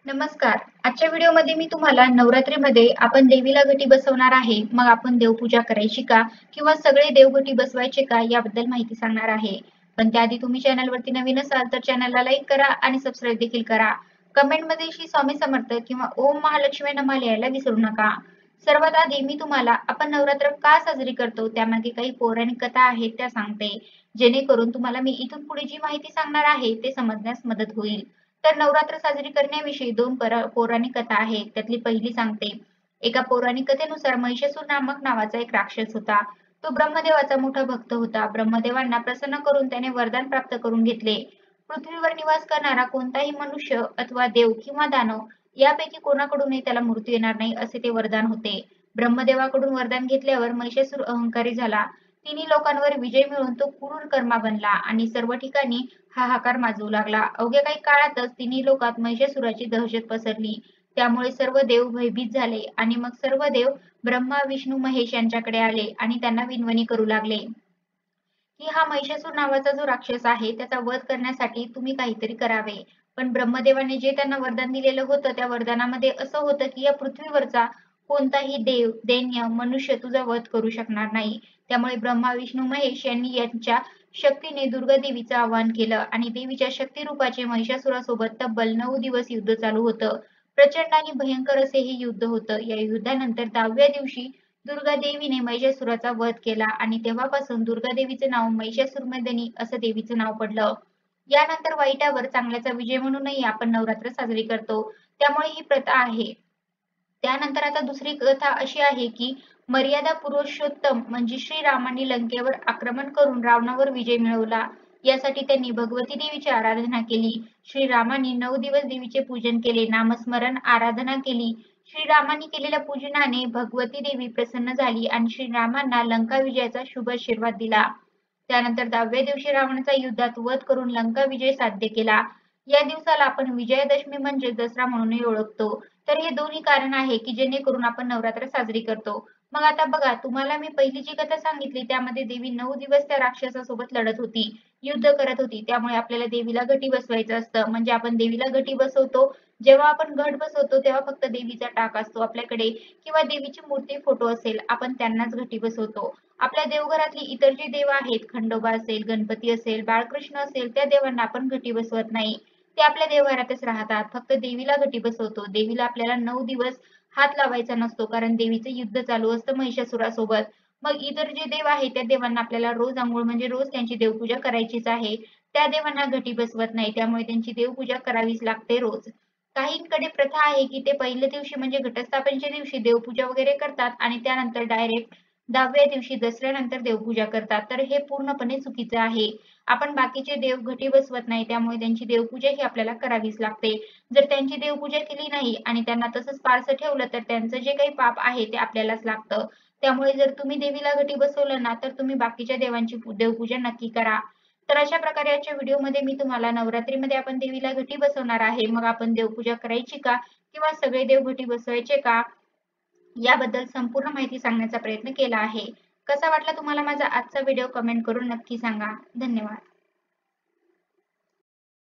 नमस्कार. आजच्या व्हिडिओमध्ये मी तुम्हाला नवरात्रीमध्ये आपण देवीला घटी बसवणार आहे. मग आपण देवपूजा करायची का? किंवा सगळे देव घटी बसवायचे का? याबद्दल माहिती सांगणार आहे. पण त्याआधी तुम्ही चॅनलवरती नवीन असाल तर चॅनलला लाईक करा आणि सबस्क्राईब देखील करा. कमेंटमध्ये श्री स्वामी समर्थ किंवा ओम महालक्ष्मी नमः लिहायला विसरू नका. सर्वात आधी मी तुम्हाला आपण नवरात्र का साजरी करतो त्यामागे काही पौराणिक कथा आहेत त्या सांगते. जेणेकरून तुम्हाला मी इथून पुढे जी माहिती सांगणार आहे ते समजण्यास मदत होईल. तर नवरात्र साजरी करण्याविषयी दोन पौराणिक कथा आहेत. त्यातली पहिली सांगते. एका पौराणिक कथेनुसार महिषासूर नावाचा एक राक्षस होता. तो ब्रह्मदेवाचा मोठा भक्त होता. ब्रह्मदेवांना प्रसन्न करून त्याने वरदान प्राप्त करून घेतले. पृथ्वीवर निवास करणारा कोणताही मनुष्य अथवा देव किंवा दानव यापैकी कोणाकडूनही त्याला मृत्यू येणार नाही असे ते वरदान होते. ब्रह्मदेवाकडून वरदान घेतल्यावर महिषासूर अहंकारी झाला. तिन्ही लोकांवर विजय मिळवून तो क्रूर कर्मा बनला आणि सर्व ठिकाणी हाहाकार माजवू लागला. अवघ्या काही काळातच तिन्ही लोकात महिषासुराची दहशत पसरली. त्यामुळे सर्व देव भयभीत झाले आणि मग सर्व देव ब्रह्मा, विष्णू, महेश यांच्याकडे आले आणि त्यांना विनवणी करू लागले की हा महिषासूर नावाचा जो राक्षस आहे त्याचा वध करण्यासाठी तुम्ही काहीतरी करावे. पण ब्रह्मदेवाने जे त्यांना वरदान दिलेलं होतं त्या वरदानामध्ये असं होतं की या पृथ्वीवरचा कोणताही देव, दैन्य, मनुष्य तुझा वध करू शकणार नाही. त्यामुळे ब्रह्मा, विष्णू, महेश यांनी यांच्या शक्तीने दुर्गा देवीचं आवाहन केलं आणि देवीच्या शक्तिरूपाचे महिषासुरासोबत तब्बल 9 दिवस युद्ध चालू होतं. प्रचंड आणि भयंकर असे हे युद्ध होतं. या युद्धानंतर 10व्या दिवशी दुर्गा देवीने महिषासुराचा वध केला आणि तेव्हापासून दुर्गा देवीचे नाव महिषासुरमर्दिनी असं देवीचं नाव पडलं. यानंतर वाईटावर चांगल्याचा विजय म्हणूनही आपण नवरात्र साजरी करतो. त्यामुळे ही प्रथा आहे. त्यानंतर आता दुसरी कथा अशी आहे की मर्यादा पुरुषोत्तम म्हणजे श्रीरामांनी लंकेवर आक्रमण करून रावणावर विजय मिळवला. यासाठी त्यांनी भगवती देवीची आराधना केली. श्रीरामांनी 9 दिवस देवीचे पूजन केले, नामस्मरण, आराधना केली. श्रीरामांनी केलेल्या पूजनाने भगवती देवी प्रसन्न झाली आणि श्रीरामांना लंका विजयाचा शुभ आशीर्वाद दिला. त्यानंतर 10व्या दिवशी रावणाचा युद्धात वध करून लंका विजय साध्य केला. या दिवसाला आपण विजयादशमी म्हणजे दसरा म्हणूनही ओळखतो. तर हे दोन्ही कारण आहे की जेणेकरून आपण नवरात्र साजरी करतो. मग आता बघा तुम्हाला मी पहिली जी कथा सांगितली त्यामध्ये देवी 9 दिवस त्या राक्षसासोबत लढत होती, युद्ध करत होती. त्यामुळे आपल्याला देवीला घटी बसवायचं असतं. म्हणजे आपण देवीला घटी बसवतो. जेव्हा आपण घट बसवतो तेव्हा फक्त देवीचा टाक असतो आपल्याकडे किंवा देवीची मूर्ती, फोटो असेल आपण त्यांनाच घटी बसवतो. आपल्या देवघरातली इतर जी देव आहेत, खंडोबा असेल, गणपती असेल, बाळकृष्ण असेल, त्या देवांना आपण घटी बसवत नाही. ते आपल्या देवघरातच राहतात. फक्त देवीला घटी बसवतो. देवीला आपल्याला 9 दिवस हात लावायचा नसतो कारण देवीचं युद्ध चालू असतं महिषासुरासोबत. मग इतर जे देव आहेत त्या देवांना आपल्याला रोज अंघोळ म्हणजे रोज त्यांची देवपूजा करायचीच आहे. त्या देवांना घटी बसवत नाही. त्यामुळे त्यांची देवपूजा करावीच लागते रोज. काहींकडे प्रथा आहे की ते पहिल्या दिवशी म्हणजे घटस्थापनेच्या दिवशी देवपूजा वगैरे करतात आणि त्यानंतर डायरेक्ट 10व्या दिवशी दसऱ्यानंतर देवपूजा करतात. तर हे पूर्णपणे चुकीचं आहे. आपण बाकीचे देव घटी बसवत नाही त्यामुळे त्यांची देवपूजा ही आपल्याला करावीच लागते. जर त्यांची देवपूजा केली नाही आणि त्यांना तसंच पाळसं ठेवलं तर त्यांचं जे काही पाप आहे ते आपल्यालाच लागतं. त्यामुळे जर तुम्ही देवीला घटी बसवलं ना तर तुम्ही बाकीच्या देवांची देवपूजा नक्की करा. तर अशा प्रकारे आजच्या व्हिडिओमध्ये मी तुम्हाला नवरात्रीमध्ये आपण देवीला घटी बसवणार आहे. मग आपण देवपूजा करायची का? किंवा सगळे देव घटी बसवायचे का? याबद्दल संपूर्ण माहिती सांगण्याचा प्रयत्न केला आहे. कसा वाटला तुम्हाला माझा आजचा व्हिडिओ कमेंट करून नक्की सांगा. धन्यवाद.